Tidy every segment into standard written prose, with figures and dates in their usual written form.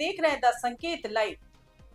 देख रहे हैं 10 संकेत लाइव।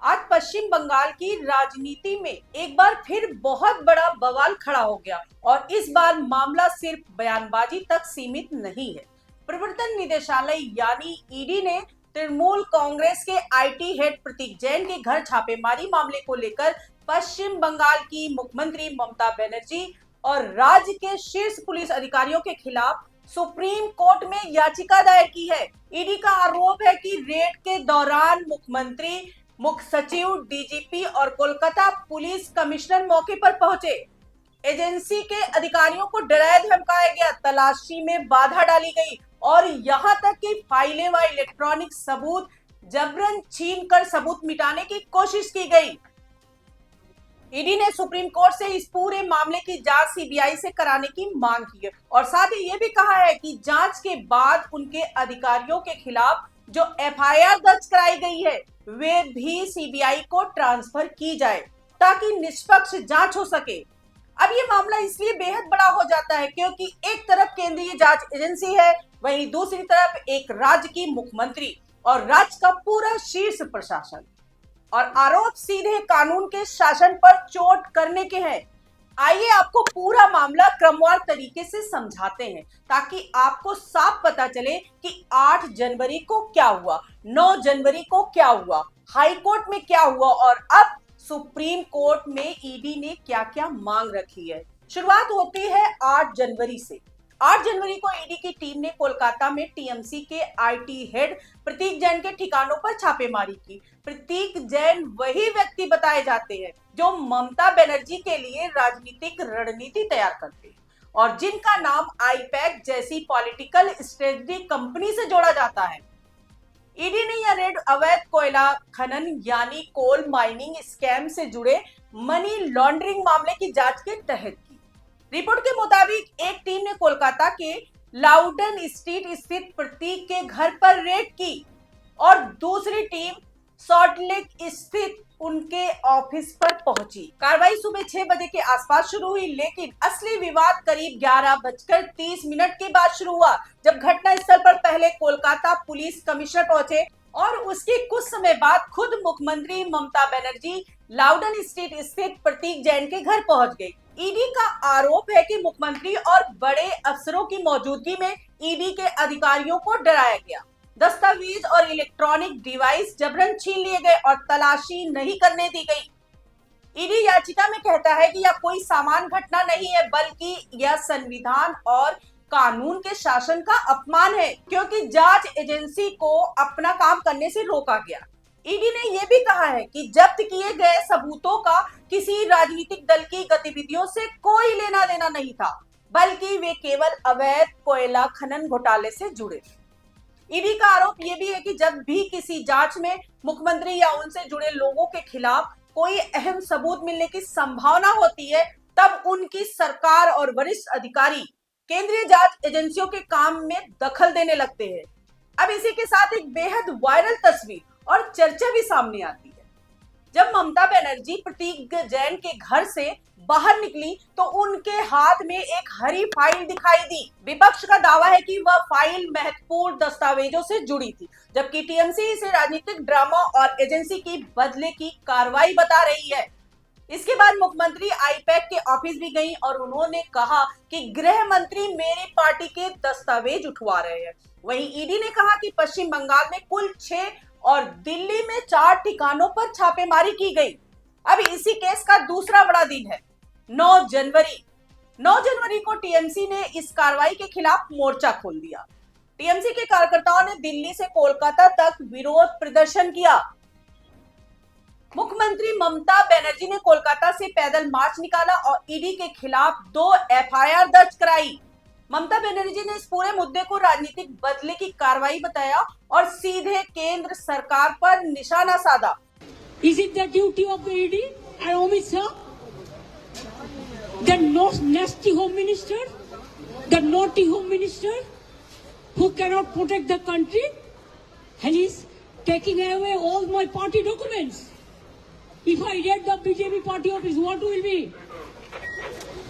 आज पश्चिम बंगाल की राजनीति में एक बार फिर बहुत बड़ा बवाल खड़ा हो गया और इस बार मामला सिर्फ बयानबाजी तक सीमित नहीं है। प्रवर्तन निदेशालय यानी ईडी ने तृणमूल कांग्रेस के आईटी हेड प्रतीक जैन के घर छापेमारी मामले को लेकर पश्चिम बंगाल की मुख्यमंत्री ममता बनर्जी और राज्य के शीर्ष पुलिस अधिकारियों के खिलाफ सुप्रीम कोर्ट में याचिका दायर की है। ईडी का आरोप है कि रेड के दौरान मुख्यमंत्री, मुख्य सचिव, डीजीपी और कोलकाता पुलिस कमिश्नर मौके पर पहुंचे। एजेंसी के अधिकारियों को डराया धमकाया गया, तलाशी में बाधा डाली गई और यहां तक कि फाइलें व इलेक्ट्रॉनिक सबूत जबरन छीन कर सबूत मिटाने की कोशिश की गई। ईडी ने सुप्रीम कोर्ट से इस पूरे मामले की जांच सीबीआई से कराने की मांग की है और साथ ही ये भी कहा है कि जांच के बाद उनके अधिकारियों के खिलाफ जो एफआईआर दर्ज कराई गई है वे भी सीबीआई को ट्रांसफर की जाए ताकि निष्पक्ष जांच हो सके। अब ये मामला इसलिए बेहद बड़ा हो जाता है क्योंकि एक तरफ केंद्रीय जांच एजेंसी है, वहीं दूसरी तरफ एक राज्य की मुख्यमंत्री और राज्य का पूरा शीर्ष प्रशासन, और आरोप सीधे कानून के शासन पर चोट करने के हैं। आइए आपको पूरा मामला क्रमवार तरीके से समझाते हैं ताकि आपको साफ पता चले कि 8 जनवरी को क्या हुआ, 9 जनवरी को क्या हुआ, हाई कोर्ट में क्या हुआ और अब सुप्रीम कोर्ट में ईडी ने क्या क्या मांग रखी है। शुरुआत होती है 8 जनवरी से। 8 जनवरी को ईडी की टीम ने कोलकाता में टीएमसी के आईटी हेड प्रतीक जैन के ठिकानों पर छापेमारी की। प्रतीक जैन वही व्यक्ति बताए जाते हैं जो ममता बनर्जी के लिए राजनीतिक रणनीति तैयार करते हैं और जिनका नाम आईपैक जैसी पॉलिटिकल स्ट्रेटजी कंपनी से जोड़ा जाता है। ईडी ने यह रेड अवैध कोयला खनन यानी कोल माइनिंग स्कैम से जुड़े मनी लॉन्ड्रिंग मामले की जांच के तहत की। रिपोर्ट के मुताबिक एक टीम ने कोलकाता के लाउडन स्ट्रीट स्थित प्रतीक के घर पर रेड की और दूसरी टीम सॉल्टलेक स्थित उनके ऑफिस पर पहुंची। कार्रवाई सुबह 6 बजे के आसपास शुरू हुई, लेकिन असली विवाद करीब 11:30 के बाद शुरू हुआ, जब घटना स्थल पर पहले कोलकाता पुलिस कमिश्नर पहुंचे और उसके कुछ समय बाद खुद मुख्यमंत्री ममता बनर्जी लाउडन स्ट्रीट स्थित प्रतीक जैन के घर पहुंच गई। ईडी का आरोप है कि मुख्यमंत्री और बड़े अफसरों की मौजूदगी में ईडी के अधिकारियों को डराया गया, दस्तावेज और इलेक्ट्रॉनिक डिवाइस जबरन छीन लिए गए और तलाशी नहीं करने दी गई। ईडी याचिका में कहता है कि यह कोई सामान्य घटना नहीं है, बल्कि यह संविधान और कानून के शासन का अपमान है क्योंकि जांच एजेंसी को अपना काम करने से रोका गया। ईडी ने यह भी कहा है कि जब्त किए गए सबूतों का किसी राजनीतिक दल की गतिविधियों से कोई लेना देना नहीं था, बल्कि वे केवल अवैध कोयला खनन घोटाले से जुड़े। ईडी का आरोप यह भी है कि जब भी किसी जांच में मुख्यमंत्री या उनसे जुड़े लोगों के खिलाफ कोई अहम सबूत मिलने की संभावना होती है, तब उनकी सरकार और वरिष्ठ अधिकारी केंद्रीय जांच एजेंसियों के काम में दखल देने लगते हैं। अब इसी के साथ एक बेहद वायरल तस्वीर और चर्चा भी सामने आती है। जब ममता बनर्जी प्रतीक जैन के घर से बाहर निकली तो उनके हाथ में एक हरी फाइल दिखाई दी। विपक्ष का दावा है कि वह फाइल महत्वपूर्ण दस्तावेजों से जुड़ी थी, जबकि टीएमसी इसे राजनीतिक ड्रामा और एजेंसी की बदले की कार्रवाई बता रही है। इसके बाद मुख्यमंत्री आईपैक के ऑफिस भी गई और उन्होंने कहा कि गृह मंत्री मेरी पार्टी के दस्तावेज उठवा रहे हैं। वहीं ईडी ने कहा कि पश्चिम बंगाल में कुल 6 और दिल्ली में 4 ठिकानों पर छापेमारी की गई। अब इसी केस का दूसरा बड़ा दिन है 9 जनवरी। 9 जनवरी को टीएमसी ने इस कार्रवाई के खिलाफ मोर्चा खोल दिया। टीएमसी के कार्यकर्ताओं ने दिल्ली से कोलकाता तक विरोध प्रदर्शन किया। मुख्यमंत्री ममता बनर्जी ने कोलकाता से पैदल मार्च निकाला और ईडी के खिलाफ 2 एफआईआर दर्ज कराई। ममता बनर्जी ने इस पूरे मुद्दे को राजनीतिक बदले की कार्रवाई बताया और सीधे केंद्र सरकार पर निशाना साधा। Is it the duty of the ED and Amit Shah, the nasty home minister, the naughty home minister, who cannot protect the country, and is taking away all my party documents? If I raid the BJP party office, what will be?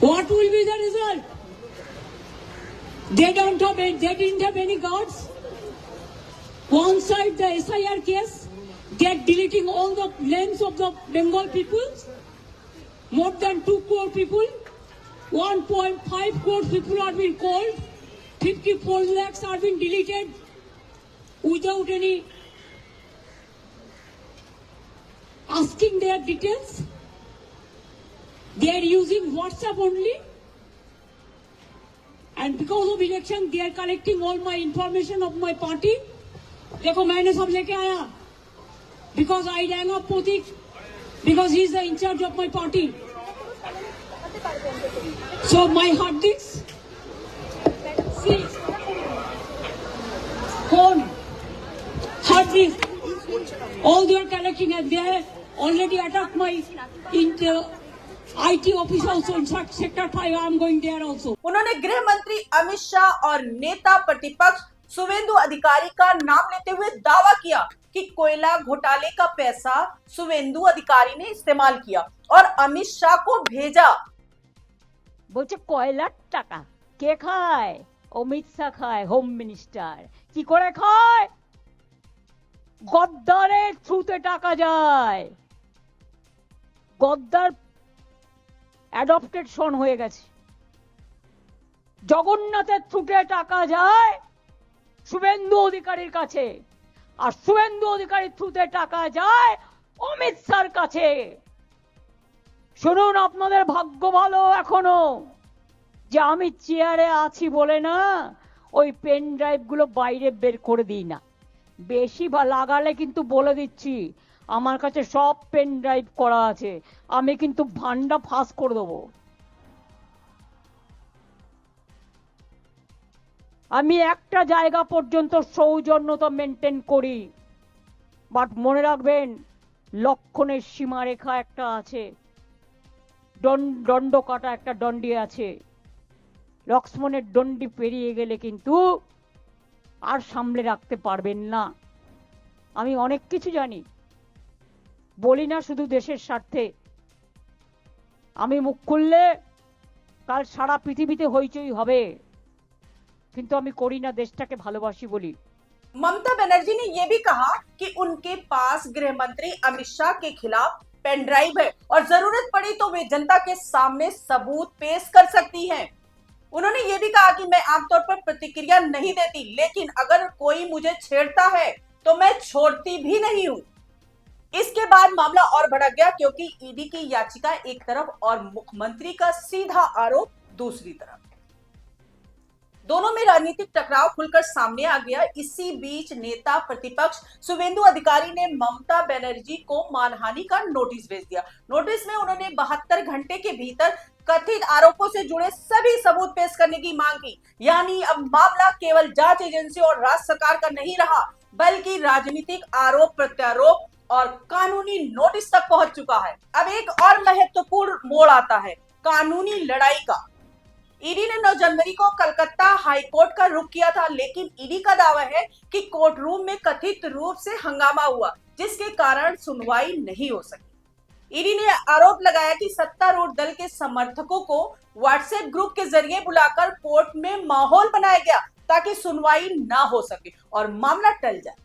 What will be the result? They didn't have any guards. One side the SIR case, They are deleting all the names of the Bengal people. More than 2 crore people. 1.5 crore people are being called. 54 lakhs are being deleted without any asking their details. They are using WhatsApp only. And because of election, they are collecting all my information of my party. देखो मैंने सब लेके आया. Because I rang up Pratik. Because he is the in charge of my party. So my hard disks. See. Phone. Hard disk. All they are collecting and they are already attacked my IT office also. In fact, sector 5 I am going there also. उन्होंने गृह मंत्री अमित शाह और नेता प्रतिपक्ष शुवेंदु अधिकारी का नाम लेते हुए दावा किया कि कोयला घोटाले का पैसा शुवेंदु अधिकारी ने इस्तेमाल किया और अमित शाह को भेजा। বলছে কয়লার টাকা কে খায়? অমিত শাহ খায়, হোম মিনিস্টার। কি করে খায়? গদ্দারের থ্রুতে টাকা যায়। গদ্দার অ্যাডপ্টেড সন হয়ে গেছে। জগন্নাথের থ্রুতে টাকা যায় শুভেন্দু অধিকারীর কাছে, আর শুভেন্দু অধিকারীর থ্রুতে টাকা যায় অমিত শাহর কাছে। শুনুন, আপনাদের ভাগ্য ভালো এখনো যে আমি চেয়ারে আছি বলে না ওই পেন ড্রাইভ গুলো বাইরে বের করে দিই না। বেশি লাগালে কিন্তু বলে দিচ্ছি আমার কাছে সব পেন ড্রাইভ করা আছে, আমি কিন্তু ভান্ডা ফাঁস করে দেবো। আমি একটা জায়গা পর্যন্ত সৌজন্যতা মেনটেন করি, বাট মনে রাখবেন লক্ষণের সীমারেখা একটা আছে, দণ্ড কাটা একটা দণ্ডি আছে। লক্ষ্মণের দণ্ডি পেরিয়ে গেলে কিন্তু আর সামলে রাখতে পারবেন না। আমি অনেক কিছু জানি, বলি না শুধু দেশের স্বার্থে। আমি মুখ খুললে কাল সারা পৃথিবীতে হইচই হবে, কিন্তু আমি করি না, দেশটাকে ভালোবাসি বলি। ममता बनर्जी ने यह भी कहा कि उनके पास गृह मंत्री अमित शाह के खिलाफ पेन ड्राइव है और जरूरत पड़ी तो वे जनता के सामने सबूत पेश कर सकती हैं। उन्होंने ये भी कहा कि मैं आमतौर पर प्रतिक्रिया नहीं देती, लेकिन अगर कोई मुझे छेड़ता है तो मैं छोड़ती भी नहीं हूं। इसके बाद मामला और भड़क गया क्योंकि ईडी की याचिका एक तरफ और मुख्यमंत्री का सीधा आरोप दूसरी तरफ। दोनों में राजनीतिक टकराव खुलकर सामने आ गया। इसी बीच नेता प्रतिपक्ष शुवेंदु अधिकारी ने ममता बनर्जी को मानहानि का नोटिस भेज दिया। नोटिस में उन्होंने 72 घंटे के भीतर कथित आरोपों से जुड़े सभी सबूत पेश करने की मांग की। यानी अब मामला केवल जांच एजेंसी और राज्य सरकार का नहीं रहा, बल्कि राजनीतिक आरोप प्रत्यारोप और कानूनी नोटिस तक पहुंच चुका है। अब एक और महत्वपूर्ण मोड़ आता है, कानूनी लड़ाई का। ईडी ने 9 जनवरी को कलकत्ता हाईकोर्ट का रुख किया था, लेकिन ईडी का दावा है कि कोर्ट रूम में कथित रूप से हंगामा हुआ, जिसके कारण सुनवाई नहीं हो सकी। ईडी ने आरोप लगाया कि सत्तारूढ़ दल के समर्थकों को व्हाट्सएप ग्रुप के जरिए बुलाकर कोर्ट में माहौल बनाया गया ताकि सुनवाई ना हो सके और मामला टल जाए।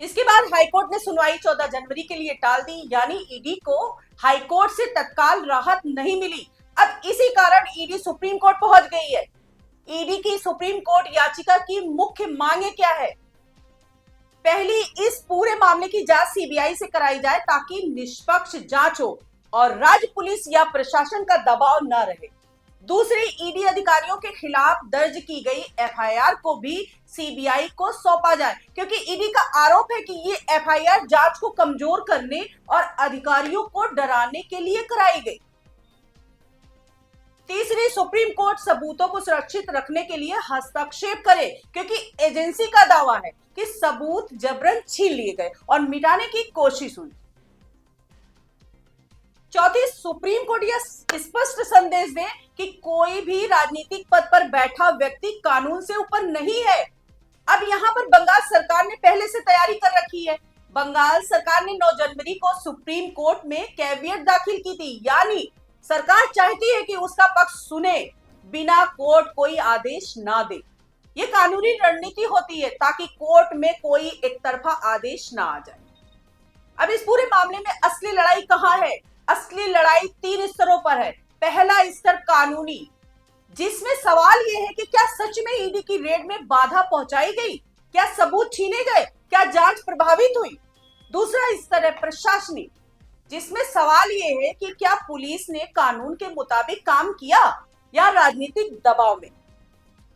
इसके बाद हाईकोर्ट ने सुनवाई 14 जनवरी के लिए टाल दी, यानी ईडी को हाईकोर्ट से तत्काल राहत नहीं मिली। अब इसी कारण ईडी सुप्रीम कोर्ट पहुंच गई है। ईडी की सुप्रीम कोर्ट याचिका की मुख्य मांगे क्या है? पहली, इस पूरे मामले की जांच सीबीआई से कराई जाए ताकि निष्पक्ष जांच हो और राज्य पुलिस या प्रशासन का दबाव न रहे। दूसरी, ईडी अधिकारियों के खिलाफ दर्ज की गई एफआईआर को भी सीबीआई को सौंपा जाए, क्योंकि ईडी का आरोप है कि ये एफआईआर जांच को कमजोर करने और अधिकारियों को डराने के लिए कराई गई। तीसरी, सुप्रीम कोर्ट सबूतों को सुरक्षित रखने के लिए हस्तक्षेप करे, क्योंकि एजेंसी का दावा है कि सबूत जबरन छीन लिए गए और मिटाने की कोशिश हुई। चौथी, सुप्रीम कोर्ट यह स्पष्ट संदेश दे कि कोई भी राजनीतिक पद पर बैठा व्यक्ति कानून से ऊपर नहीं है। अब यहाँ पर बंगाल सरकार ने पहले से तैयारी कर रखी है। बंगाल सरकार ने 9 जनवरी को सुप्रीम कोर्ट में कैवियट दाखिल की थी, यानी सरकार चाहती है कि उसका पक्ष सुने बिना कोर्ट कोई आदेश ना दे। ये कानूनी रणनीति होती है ताकि कोर्ट में कोई एक तरफा आदेश ना आ जाए। अब इस पूरे मामले में असली लड़ाई कहां है? असली लड़ाई 3 स्तरों पर है। पहला स्तर कानूनी, जिसमें सवाल यह है कि क्या सच में ईडी की रेड में बाधा पहुंचाई गई, क्या सबूत छीने गए, क्या जांच प्रभावित हुई। दूसरा स्तर है प्रशासनिक, जिसमें सवाल यह है कि क्या पुलिस ने कानून के मुताबिक काम किया या राजनीतिक दबाव में।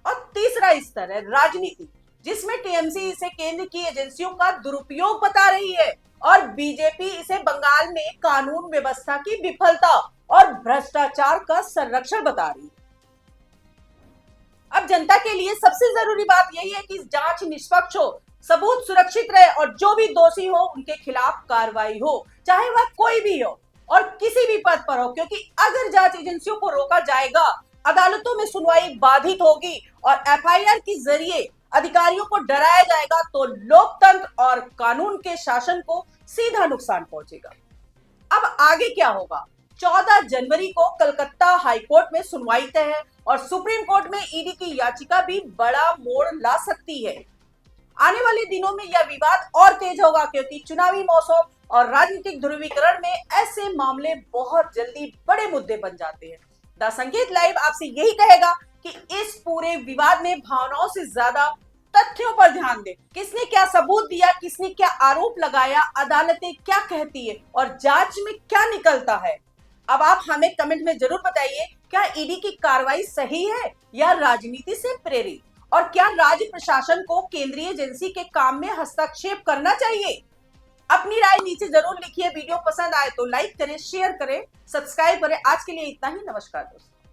और तीसरा स्तर है राजनीति, जिसमें टीएमसी इसे केंद्र की एजेंसियों का दुरुपयोग बता रही है और बीजेपी इसे बंगाल में कानून व्यवस्था की विफलता और भ्रष्टाचार का संरक्षण बता रही है। अब जनता के लिए सबसे जरूरी बात यही है कि जांच निष्पक्ष हो, सबूत सुरक्षित रहे और जो भी दोषी हो उनके खिलाफ कार्रवाई हो, चाहे वह कोई भी हो और किसी भी पद पर हो। क्योंकि अगर जांच एजेंसियों को रोका जाएगा, अदालतों में सुनवाई बाधित होगी और एफआईआर के जरिए अधिकारियों को डराया जाएगा, तो लोकतंत्र और कानून के शासन को सीधा नुकसान पहुंचेगा। अब आगे क्या होगा? 14 जनवरी को कलकत्ता हाईकोर्ट में सुनवाई तय है और सुप्रीम कोर्ट में ईडी की याचिका भी बड़ा मोड़ ला सकती है। आने वाले दिनों में यह विवाद और तेज होगा, क्योंकि चुनावी मौसम और राजनीतिक ध्रुवीकरण में ऐसे मामले बहुत जल्दी बड़े मुद्दे बन जाते हैं। द संकेत लाइव आपसे यही कहेगा कि इस पूरे विवाद में भावनाओं से ज्यादा तथ्यों पर ध्यान दें। किसने क्या सबूत दिया, किसने क्या आरोप लगाया, अदालतें क्या कहती है और जांच में क्या निकलता है। अब आप हमें कमेंट में जरूर बताइए, क्या ईडी की कार्रवाई सही है या राजनीति से प्रेरित, और क्या राज्य प्रशासन को केंद्रीय एजेंसी के काम में हस्तक्षेप करना चाहिए। अपनी राय नीचे जरूर लिखिए। वीडियो पसंद आए तो लाइक करें, शेयर करें, सब्सक्राइब करें। आज के लिए इतना ही। नमस्कार दोस्तों।